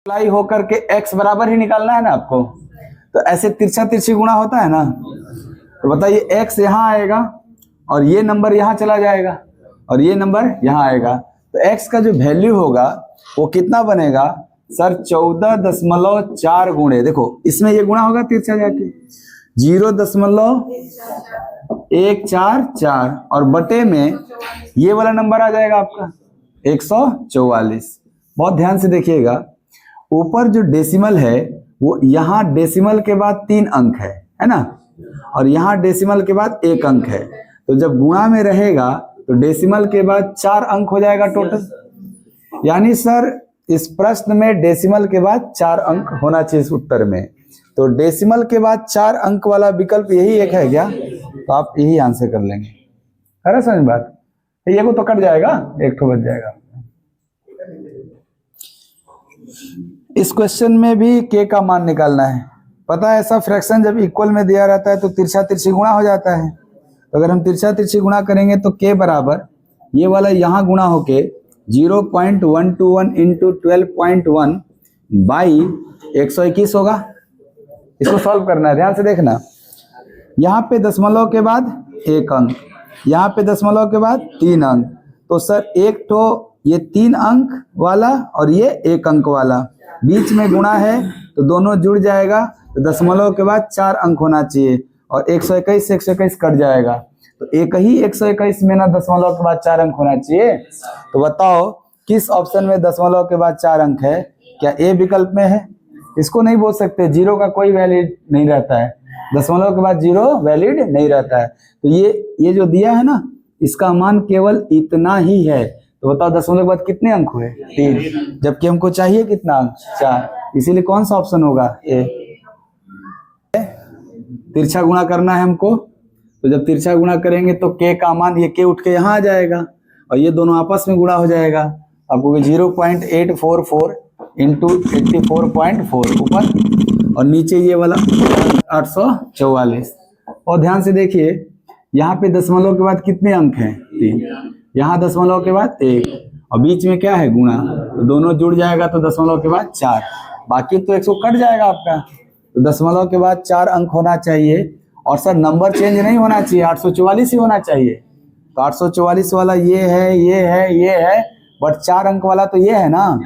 Apply होकर के x बराबर ही निकालना है ना आपको। तो ऐसे तिरछा तिरछी गुणा होता है ना, तो बताइए x यहाँ आएगा और ये नंबर यहाँ चला जाएगा और ये नंबर यहाँ आएगा, तो x का जो वैल्यू होगा वो कितना बनेगा सर 14.4 गुणे, देखो इसमें ये गुणा होगा तिरछा जाके 0.144 और बटे में ये वाला नंबर आ जाएगा आपका 144। बहुत ध्यान से देखिएगा, ऊपर जो डेसिमल है वो यहाँ डेसिमल के बाद 3 अंक है ना, और यहाँ डेसिमल के बाद 1 अंक है। तो जब गुणा में रहेगा तो डेसिमल के बाद 4 अंक हो जाएगा टोटल। यानी सर इस प्रश्न में डेसिमल के बाद 4 अंक होना चाहिए इस उत्तर में। तो डेसिमल के बाद 4 अंक वाला विकल्प यही एक है क्या, तो आप यही आंसर कर लेंगे। है समझ बात, ये को तो कट जाएगा, एक तो बच जाएगा। इस क्वेश्चन में भी के का मान निकालना है। पता है ऐसा फ्रैक्शन जब इक्वल में दिया रहता है तो तिरछा तिरछी गुणा हो जाता है। तो अगर हम तिरछा तिरछी गुणा करेंगे तो के बराबर ये वाला यहाँ गुणा होके 0.121 इंटू 12.1 बाई 121 होगा। इसको सॉल्व करना है, ध्यान से देखना। यहाँ पे दशमलव के बाद 1 अंक, यहाँ पे दशमलव के बाद 3 अंक, तो सर एक तो ये 3 अंक वाला और ये 1 अंक वाला बीच में गुणा है तो दोनों जुड़ जाएगा, तो दशमलव के बाद 4 अंक होना चाहिए और 121 से 121 कट जाएगा, तो एक ही 121 में ना दशमलव के बाद 4 अंक होना चाहिए। तो बताओ किस ऑप्शन में दशमलव के बाद 4 अंक है, क्या ए विकल्प में है? इसको नहीं बोल सकते, जीरो का कोई वैलिड नहीं रहता है, दशमलव के बाद 0 वैलिड नहीं रहता है। तो ये जो दिया है ना इसका मान केवल इतना ही है। तो बताओ दशमलव के बाद कितने अंक हुए 3, जबकि हमको चाहिए कितना अंक 4, इसीलिए कौन सा ऑप्शन होगा ए। तिरछा गुणा करना है हमको, तो जब तिरछा गुणा करेंगे तो के का मान ये के उठ के यहाँ आ जाएगा और ये दोनों आपस में गुणा हो जाएगा। आपको 0.844 इंटू 84.4 ऊपर और नीचे ये वाला 844। और ध्यान से देखिए यहाँ पे दशमलव के बाद कितने अंक हैं 3, यहाँ दशमलव के बाद 1 और बीच में क्या है गुणा, तो दोनों जुड़ जाएगा तो दशमलव के बाद 4, बाकी तो 100 कट जाएगा आपका। तो दशमलव के बाद 4 अंक होना चाहिए और सर नंबर चेंज नहीं होना चाहिए, 844 ही होना चाहिए। तो 844 वाला ये है, ये है, ये है, बट 4 अंक वाला तो ये है ना,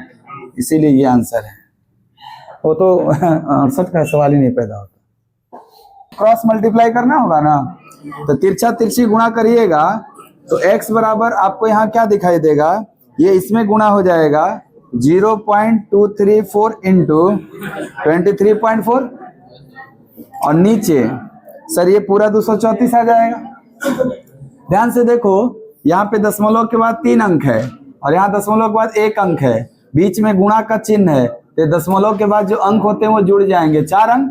इसीलिए ये आंसर है। वो तो 68 का सवाल ही नहीं पैदा होता। क्रॉस मल्टीप्लाई करना होगा ना, तो तिरछा तिरछी गुणा करिएगा तो x बराबर आपको यहाँ क्या दिखाई देगा, ये इसमें गुणा हो जाएगा 0.234 इंटू 23.4 और नीचे सर ये पूरा 234 आ जाएगा। ध्यान से देखो यहाँ पे दशमलव के बाद 3 अंक है और यहाँ दशमलव के बाद 1 अंक है, बीच में गुणा का चिन्ह है, तो दशमलव के बाद जो अंक होते हैं वो जुड़ जाएंगे 4 अंक,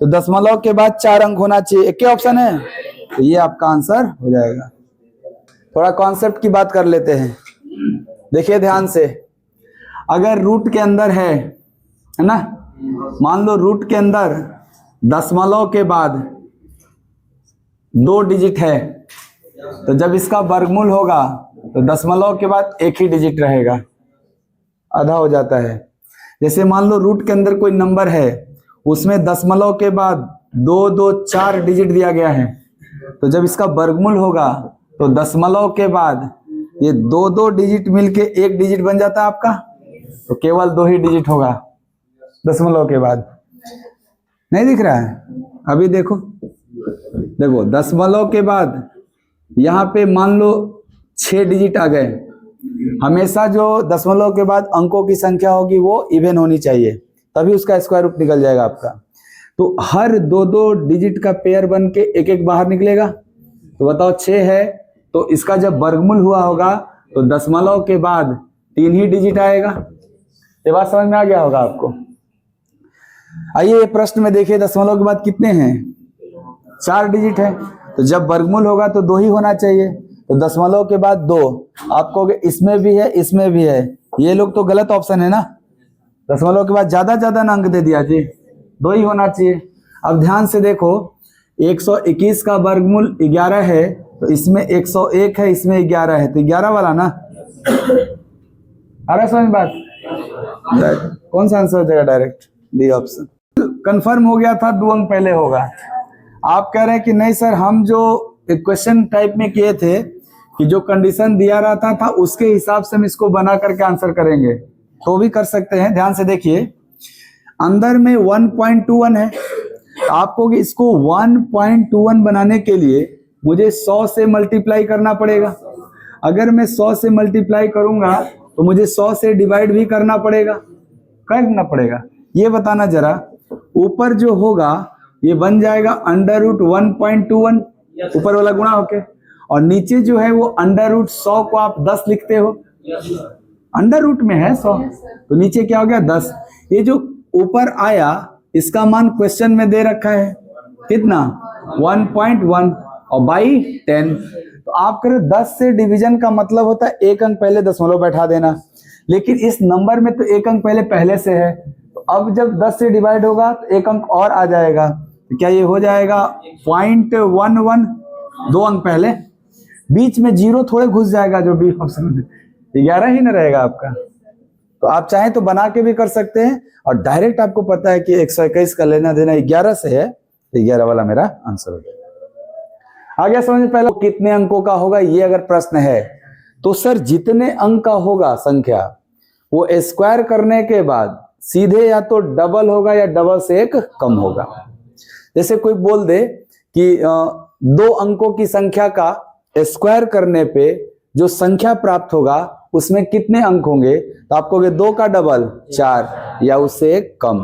तो दशमलव के बाद 4 अंक होना चाहिए, एक ही ऑप्शन है, तो ये आपका आंसर हो जाएगा। थोड़ा कॉन्सेप्ट की बात कर लेते हैं, देखिए ध्यान से। अगर रूट के अंदर है ना, मान लो रूट के अंदर दशमलव के बाद 2 डिजिट है, तो जब इसका वर्गमूल होगा तो दशमलव के बाद 1 ही डिजिट रहेगा, आधा हो जाता है। जैसे मान लो रूट के अंदर कोई नंबर है, उसमें दशमलव के बाद 2 2 4 डिजिट दिया गया है, तो जब इसका वर्गमूल होगा तो दशमलव के बाद ये 2 2 डिजिट मिलके 1 डिजिट बन जाता है आपका, तो केवल 2 ही डिजिट होगा दशमलव के बाद। नहीं दिख रहा है? अभी देखो देखो दशमलव के बाद यहाँ पे मान लो 6 डिजिट आ गए। हमेशा जो दशमलव के बाद अंकों की संख्या होगी वो इवन होनी चाहिए, तभी उसका स्क्वायर रूट निकल जाएगा आपका। तो हर 2 2 डिजिट का पेयर बन के 1 1 बाहर निकलेगा। तो बताओ 6 है, तो इसका जब वर्गमूल हुआ होगा तो दशमलव के बाद 3 ही डिजिट आएगा। ये बात समझ में आ गया होगा आपको। आइए प्रश्न में देखिए, दशमलव के बाद कितने हैं 4 डिजिट है, तो जब वर्गमूल होगा तो 2 ही होना चाहिए, तो दशमलव के बाद 2। आपको इसमें भी है इसमें भी है, ये लोग तो गलत ऑप्शन है ना, दशमलव के बाद ज्यादा ना अंक दे दिया जी, 2 ही होना चाहिए। अब ध्यान से देखो 121 का वर्गमूल 11 है, तो इसमें 101 है, इसमें 11 है, तो 11 वाला ना। अरे समझ बात। कौन सा आंसर हो जाएगा? Direct D option. कंफर्म हो गया था 2 अंक पहले होगा। आप कह रहे हैं कि नहीं सर, हम जो क्वेश्चन टाइप में किए थे कि जो कंडीशन दिया रहता था उसके हिसाब से हम इसको बना करके आंसर करेंगे, तो भी कर सकते हैं। ध्यान से देखिए, अंदर में 1.21 है, आपको इसको 1.21 बनाने के लिए मुझे 100 से मल्टीप्लाई करना पड़ेगा। अगर मैं 100 से मल्टीप्लाई करूंगा तो मुझे 100 से डिवाइड भी करना पड़ेगा। ये बताना जरा, ऊपर जो होगा ये बन जाएगा √1.21, ऊपर वाला गुणा होके, और नीचे जो है वो √100 को आप 10 लिखते हो, अंडर रूट में है 100, तो नीचे क्या हो गया 10। ये जो ऊपर आया इसका मान क्वेश्चन में दे रखा है कितना? 1.1 और बाई 10। तो आप करें 10 से डिवीजन का मतलब होता है 1 अंक पहले दशमलव बैठा देना, लेकिन इस नंबर में तो 1 अंक पहले से है, तो अब जब 10 से डिवाइड होगा तो 1 अंक और आ जाएगा, तो क्या ये हो जाएगा 0.11, 2 अंक पहले, बीच में 0 थोड़े घुस जाएगा जो बी ऑप्शन में, 11 ही ना रहेगा आपका। तो आप चाहें तो बना के भी कर सकते हैं, और डायरेक्ट आपको पता है कि 121 का लेना देना 11 से है, तो 11 वाला मेरा आंसर हो जाएगा। आगे समझ, पहले कितने अंकों का होगा ये अगर प्रश्न है तो सर जितने अंक का होगा संख्या वो स्क्वायर करने के बाद सीधे या तो डबल होगा या डबल से एक कम होगा। जैसे कोई बोल दे कि 2 अंकों की संख्या का स्क्वायर करने पे जो संख्या प्राप्त होगा उसमें कितने अंक होंगे, तो आप कहोगे 2 का डबल 4 या उससे एक कम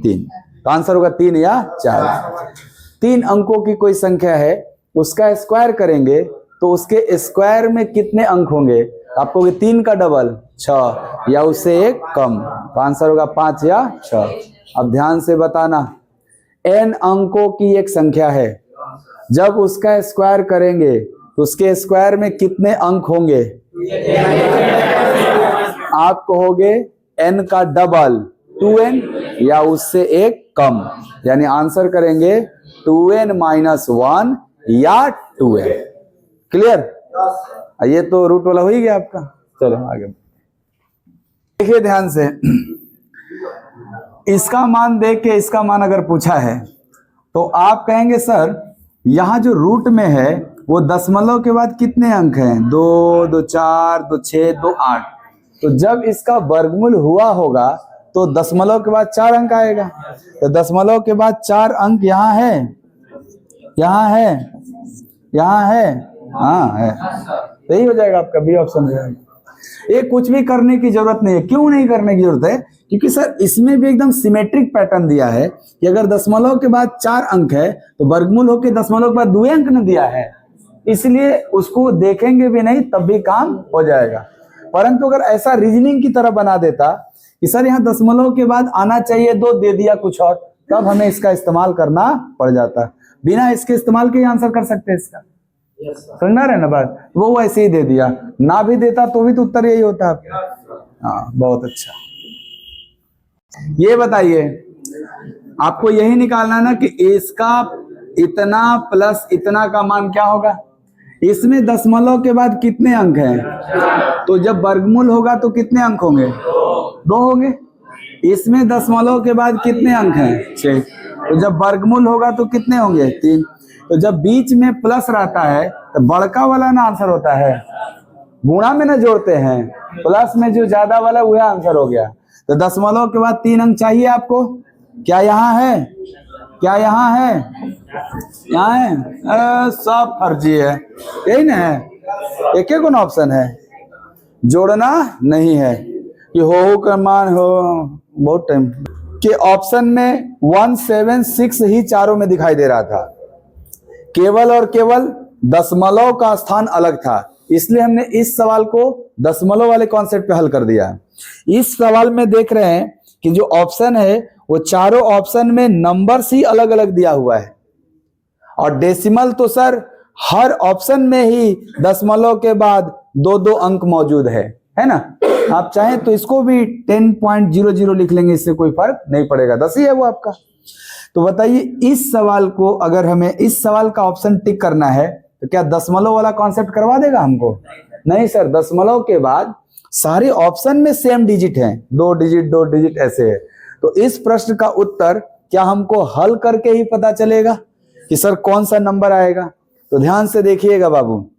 3, तो आंसर होगा 3 या 4। 3 अंकों की कोई संख्या है, उसका स्क्वायर करेंगे तो उसके स्क्वायर में कितने अंक होंगे, आप कहोगे 3 का डबल 6 या उससे एक कम, तो आंसर होगा 5 या 6। अब ध्यान से बताना, n अंकों की एक संख्या है, जब उसका स्क्वायर करेंगे तो उसके स्क्वायर में कितने अंक होंगे, आप कहोगे n का डबल 2n या उससे एक कम, यानी आंसर करेंगे 2n - 1 या 2n। क्लियर? ये तो रूट वाला हो ही गया आपका। चलो आगे देखिए ध्यान से, इसका मान देख के इसका मान अगर पूछा है तो आप कहेंगे सर यहाँ जो रूट में है वो दशमलव के बाद कितने अंक हैं, 2, 2 4, 2 6, 2 8, तो जब इसका वर्गमूल हुआ होगा तो दशमलव के बाद 4 अंक आएगा, तो दशमलव के बाद 4 अंक यहाँ है, यहाँ है, यहाँ है, हाँ है, यही हो जाएगा आपका बी ऑप्शन हो जाएगा। ये कुछ भी करने की जरूरत नहीं है। क्यों नहीं करने की जरूरत है? क्योंकि सर इसमें भी एकदम सिमेट्रिक पैटर्न दिया है कि अगर दशमलव के बाद 4 अंक है तो वर्गमूल होके दशमलव के बाद 2 अंक न दिया है, इसलिए उसको देखेंगे भी नहीं तब भी काम हो जाएगा। परंतु अगर ऐसा रीजनिंग की तरह बना देता कि सर यहाँ दशमलव के बाद आना चाहिए 2, दे दिया कुछ और, तब हमें इसका इस्तेमाल करना पड़ जाता। बिना इसके इस्तेमाल के आंसर कर सकते हैं इसका, समझना रहे ना बात? वो ऐसे ही दे दिया, ना भी देता तो भी तो उत्तर यही होता आपका। हाँ बहुत अच्छा। ये बताइए, आपको यही निकालना ना कि इसका इतना प्लस इतना का मान क्या होगा। इसमें दशमलव के बाद कितने अंक हैं, तो जब वर्गमूल होगा तो कितने अंक होंगे, 2 होंगे। इसमें दशमलव के बाद कितने अंक हैं, 6, तो जब वर्गमूल होगा तो कितने होंगे, 3। तो जब बीच में प्लस रहता है तो बड़का वाला ना आंसर होता है, गुणा में ना जोड़ते हैं, प्लस में जो ज्यादा वाला वह आंसर हो गया। तो दशमलव के बाद 3 अंक चाहिए आपको। क्या यहाँ है, क्या यहाँ है, यहाँ है, सब फर्जी है, यही ना है, एक एक ऑप्शन है, जोड़ना नहीं है कि हो का मान हो। बहुत टाइम के ऑप्शन में 176 ही चारों में दिखाई दे रहा था, केवल और केवल दशमलव का स्थान अलग था, इसलिए हमने इस सवाल को दशमलव वाले कॉन्सेप्ट पे हल कर दिया। इस सवाल में देख रहे हैं कि जो ऑप्शन है वो चारों ऑप्शन में नंबर्स ही अलग अलग दिया हुआ है, और डेसिमल तो सर हर ऑप्शन में ही दशमलव के बाद 2-2 अंक मौजूद है ना। आप चाहें तो इसको भी 10.00 लिख लेंगे, इससे कोई फर्क नहीं पड़ेगा, 10 ही है वो आपका। तो बताइए इस सवाल को अगर हमें इस सवाल का ऑप्शन टिक करना है तो क्या दशमलव वाला कॉन्सेप्ट करवा देगा हमको? नहीं सर, दशमलव के बाद सारे ऑप्शन में सेम डिजिट हैं, 2 डिजिट ऐसे है। तो इस प्रश्न का उत्तर क्या हमको हल करके ही पता चलेगा कि सर कौन सा नंबर आएगा? तो ध्यान से देखिएगा बाबू,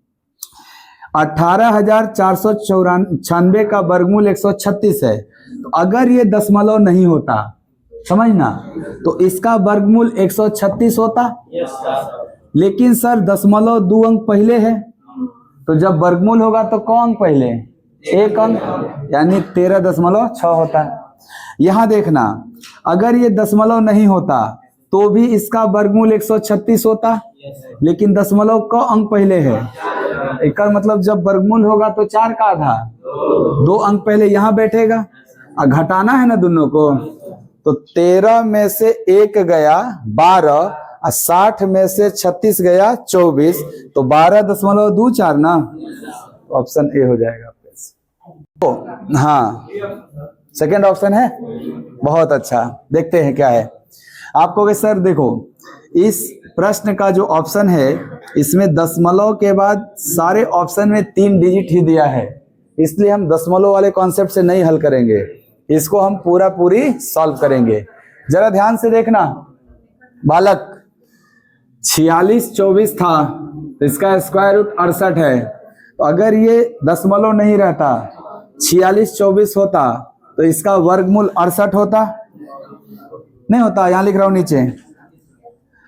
18,496 का वर्गमूल 136 है। तो अगर ये दशमलव नहीं होता, समझना, तो इसका वर्गमूल 136 होता। लेकिन सर दशमलव 2 अंक पहले है, तो जब वर्गमूल होगा तो कौन अंक पहले? 1 अंक, यानी 13.6 होता है। यहां देखना, अगर ये दशमलव नहीं होता तो भी इसका वर्गमूल 136 होता, लेकिन दशमलव का अंक पहले है। इसका मतलब जब वर्गमूल होगा तो 4 का आधा, 2 अंक पहले यहां बैठेगा, और घटाना है ना दोनों को। तो 13 में से 1 गया 12, और 60 में से 36 गया 24, तो 12.24 ना, ऑप्शन ए हो जाएगा। तो हाँ, सेकेंड ऑप्शन है। बहुत अच्छा, देखते हैं क्या है। आपको कि सर देखो, इस प्रश्न का जो ऑप्शन है इसमें दशमलव के बाद सारे ऑप्शन में 3 डिजिट ही दिया है, इसलिए हम दशमलव वाले कॉन्सेप्ट से नहीं हल करेंगे, इसको हम पूरी सॉल्व करेंगे। जरा ध्यान से देखना बालक, 4624 था तो इसका स्क्वायर रूट 68 है। तो अगर ये दशमलव नहीं रहता, 4624 होता, तो इसका वर्गमूल 68 होता, नहीं होता, यहां लिख रहा हूं नीचे।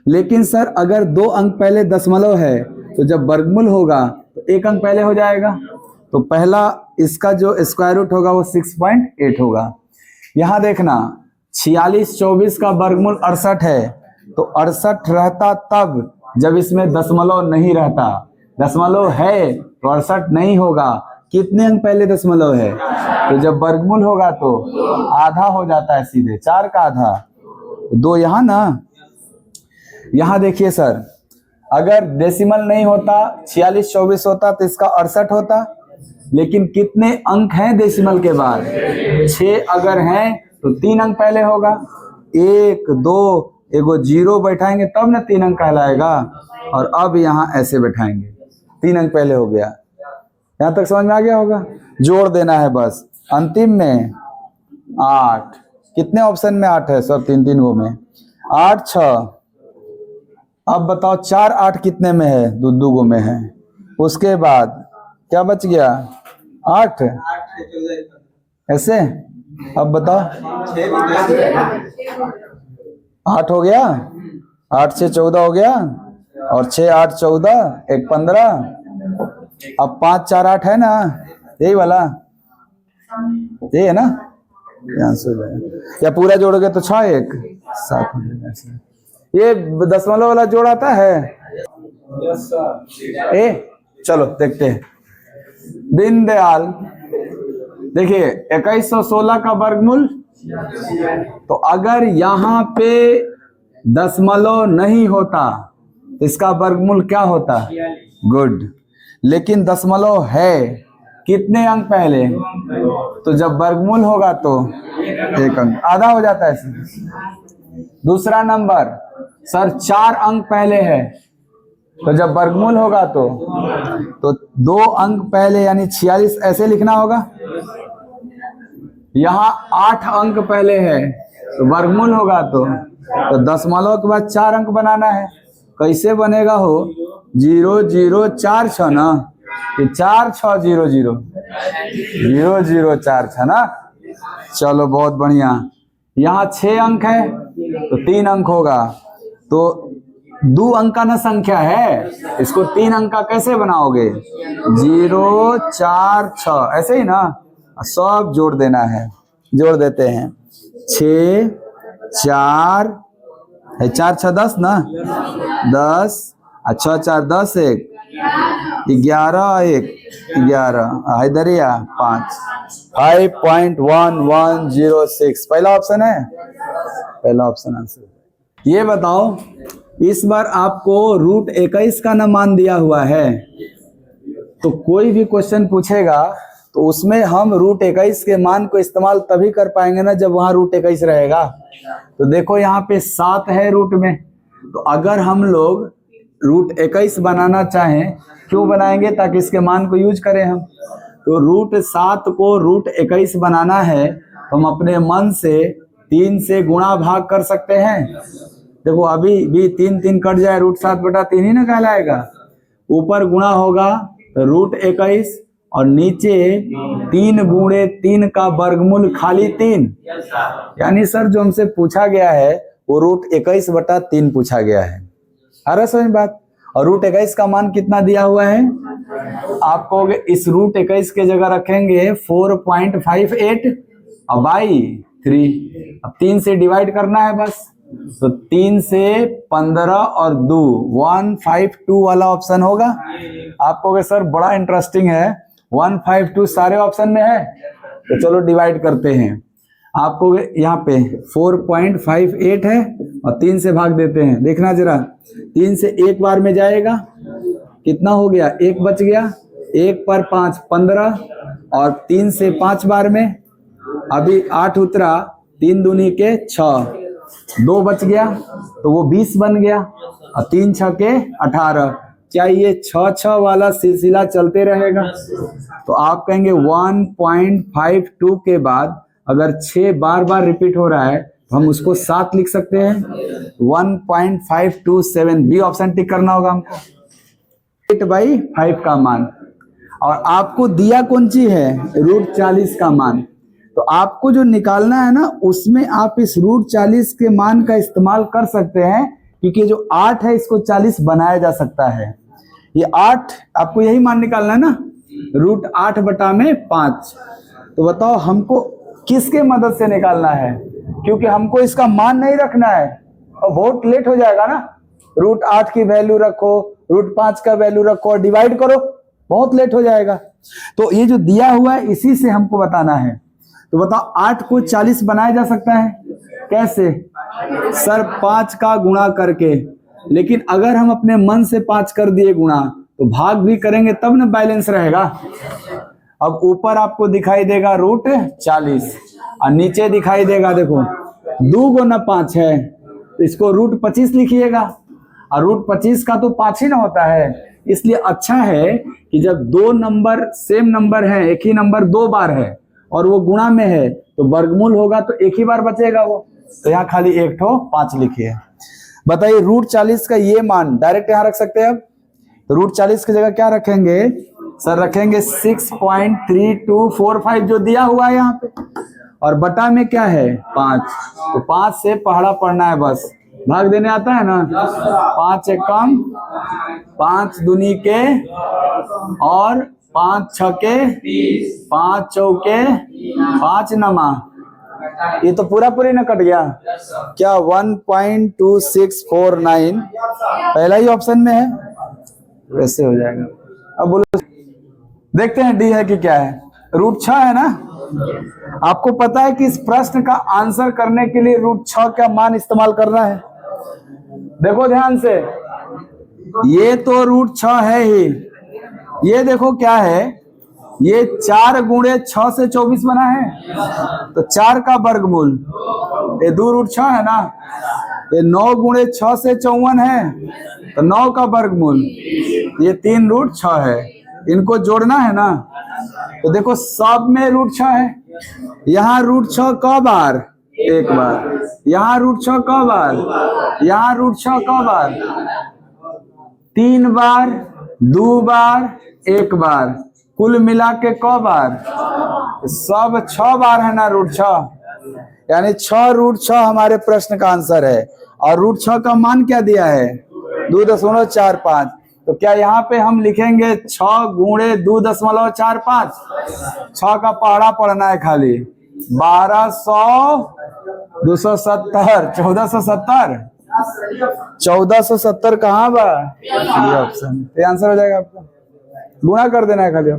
लेकिन सर अगर 2 अंक पहले दशमलव है, तो जब वर्गमूल होगा तो 1 अंक पहले हो जाएगा, तो पहला इसका जो स्क्वायर रूट होगा वो 6.8 होगा। यहां देखना, 4624 का वर्गमूल 68 है, तो 68 रहता तब जब इसमें दशमलव नहीं रहता। दशमलव है तो 68 नहीं होगा, कितने अंक पहले दशमलव है? तो जब वर्गमूल होगा तो आधा हो जाता है, सीधे 4 का आधा, 2 यहां ना। यहां देखिए सर, अगर डेसिमल नहीं होता, 4624 होता तो इसका 68 होता, लेकिन कितने अंक हैं डेसिमल के बाद? 6 अगर हैं तो 3 अंक पहले होगा, 1 2 एगो 0 बैठाएंगे तब ना 3 अंक कहलाएगा, और अब यहाँ ऐसे बैठाएंगे, 3 अंक पहले हो गया। यहाँ तक समझ में आ गया होगा? जोड़ देना है बस। अंतिम में 8, कितने ऑप्शन में 8 है? सब 3 गो में 8 6। अब बताओ 4 8 कितने में है? 2 गो में है। उसके बाद क्या बच गया? 8 ऐसे। अब बताओ 8 हो गया, 8 6 14 हो गया, और 6 8 14 1 15। अब 5 4 8 है ना, यही वाला, यही है ना, या पूरा जोड़ोगे तो 6 1 7 हो जाएगा। ये दशमलव वाला जोड़ आता है? चलो देखते हैं। दीनदयाल, देखिए 2116 का वर्गमूल, तो अगर यहाँ पे दशमलव नहीं होता इसका वर्गमूल क्या होता? गुड। लेकिन दशमलव है, कितने अंक पहले? तो जब वर्गमूल होगा तो 1 अंक, आधा हो जाता है। दूसरा नंबर, सर 4 अंक पहले है, तो जब वर्गमूल होगा तो 2 अंक पहले, यानी 46 ऐसे लिखना होगा। यहाँ 8 अंक पहले है, तो वर्गमूल होगा तो दशमलव के बाद 4 अंक बनाना है। कैसे बनेगा हो? 0 0 4 6 ना, कि 4 6 0 0 0 0 4 6 ना। चलो बहुत बढ़िया। यहाँ 6 अंक है तो 3 अंक होगा, तो 2 अंक का ना संख्या है, इसको 3 अंक का कैसे बनाओगे? 0 4 6 ऐसे ही ना, सब जोड़ देना है। जोड़ देते हैं, 6 4 4 6 10 ना, 10 6 4 10 1 11 1 11 इधरिया 5 5.1106 पहला ऑप्शन है, पहला ऑप्शन आंसर। ये बताओ, इस बार आपको रूट 21 का ना मान दिया हुआ है, तो कोई भी क्वेश्चन पूछेगा तो उसमें हम रूट 21 के मान को इस्तेमाल तभी कर पाएंगे ना जब वहां रूट 21 रहेगा। तो देखो यहाँ पे 7 है रूट में, तो अगर हम लोग रूट 21 बनाना चाहें, क्यों बनाएंगे? ताकि इसके मान को यूज करें हम। तो रूट 7 को रूट 21 बनाना है तो हम अपने मन से 3 से गुणा भाग कर सकते हैं। देखो अभी भी 3 3 कट जाए, रूट 7/3 ही ना कहलाएगा। ऊपर गुणा होगा तो रूट 21 और नीचे 3 गुणे 3 का वर्गमूल खाली 3। यानी सर जो हमसे पूछा गया है वो रूट 21/3 पूछा गया है। आ रहा समझ बात। और रूट 21 का मान कितना दिया हुआ है? आप कहोगे इस रूट 21 के जगह रखेंगे 4.58 और बाई 3। अब 3 से डिवाइड करना है बस। तो 3 से 15 और 2 152 वाला ऑप्शन होगा। आप कहोगे सर बड़ा इंटरेस्टिंग है, 152 सारे ऑप्शन में है, तो चलो डिवाइड करते हैं। आपको यहाँ पे 4.58 है और 3 से भाग देते हैं। देखना जरा, 3 से एक बार में जाएगा, कितना हो गया? 1 बच गया, 1 पर 5 15 और 3 से 5 बार में अभी 8 उतरा, 3 दूनी के 6, 2 बच गया तो वो 20 बन गया और 3 6 के 18। क्या ये 6 वाला सिलसिला चलते रहेगा? तो आप कहेंगे 1.52 के बाद अगर 6 बार बार रिपीट हो रहा है तो हम उसको 7 लिख सकते हैं। 1.527 बी ऑप्शन टिक करना होगा हमको। 8/5 का मान, और आपको दिया कौन सी है? रूट 40 का मान। तो आपको जो निकालना है ना, उसमें आप इस रूट 40 के मान का इस्तेमाल कर सकते हैं, क्योंकि जो 8 है इसको 40 बनाया जा सकता है। ये 8 आपको यही मान निकालना है ना, रूट 8/5। तो बताओ हमको किसके मदद से निकालना है? क्योंकि हमको इसका मान नहीं रखना है और बहुत लेट हो जाएगा ना। रूट 8 की वैल्यू रखो, रूट 5 का वैल्यू रखो और डिवाइड करो, बहुत लेट हो जाएगा। तो ये जो दिया हुआ है इसी से हमको बताना है। तो बताओ 8 को 40 बनाया जा सकता है कैसे? सर 5 का गुणा करके। लेकिन अगर हम अपने मन से 5 कर दिए गुणा तो भाग भी करेंगे तब ना बैलेंस रहेगा। अब ऊपर आपको दिखाई देगा रूट 40 और नीचे दिखाई देगा, देखो 2 गुना 5 है तो इसको रूट 25 लिखिएगा। और रूट 25 का तो 5 ही ना होता है, इसलिए अच्छा है कि जब 2 नंबर सेम नंबर है, एक ही नंबर 2 बार है और वो गुणा में है तो वर्गमूल होगा तो एक ही बार बचेगा वो। तो यहाँ खाली एक ठो 5 लिखिए। बताइए रूट 40 का ये मान डायरेक्ट यहाँ रख सकते हैं। अब तो रूट 40 की जगह क्या रखेंगे? सर रखेंगे 6.3245 जो दिया हुआ है यहाँ पे, और बटा में क्या है? 5। तो 5 से पहाड़ा पढ़ना है बस, भाग देने आता है ना। 5 एकम 5 दूनी के और 5 छके 5 चौके 5 नमा, ये तो पूरा पूरी ना कट गया क्या? 1.2649 पहला ही ऑप्शन में है, वैसे हो जाएगा। अब बोलो, देखते हैं डी है कि क्या है। रूट 6 है ना। आपको पता है कि इस प्रश्न का आंसर करने के लिए रूट 6 का मान इस्तेमाल करना है। देखो ध्यान से, ये तो रूट 6 है ही, ये देखो क्या है, ये 4 गुणे 6 से 24 बना है तो 4 का वर्गमूल, ये 2 रूट 6 है ना। ये 9 गुणे 6 से 54 है तो 9 का वर्गमूल, ये 3 रूट 6 है। इनको जोड़ना है ना, तो देखो सब में रूट 6 है। यहाँ रूट 6 क बार? एक बार। यहाँ रूट 6 क बार? यहाँ रूट 6 क बार? 3 बार, 2 बार, 1 बार, कुल मिला के क बार? सब 6 बार है ना रूट 6, यानी 6 रूट 6 हमारे प्रश्न का आंसर है। और रूट 6 का मान क्या दिया है? 2.45। तो क्या यहाँ पे हम लिखेंगे 6 गुणे 2.45? 6 का पहाड़ा पढ़ना है खाली। 1200 270 1470 1470 कहाँ बा? ये ऑप्शन, ये आंसर हो जाएगा आपका। गुणा कर देना है खाली।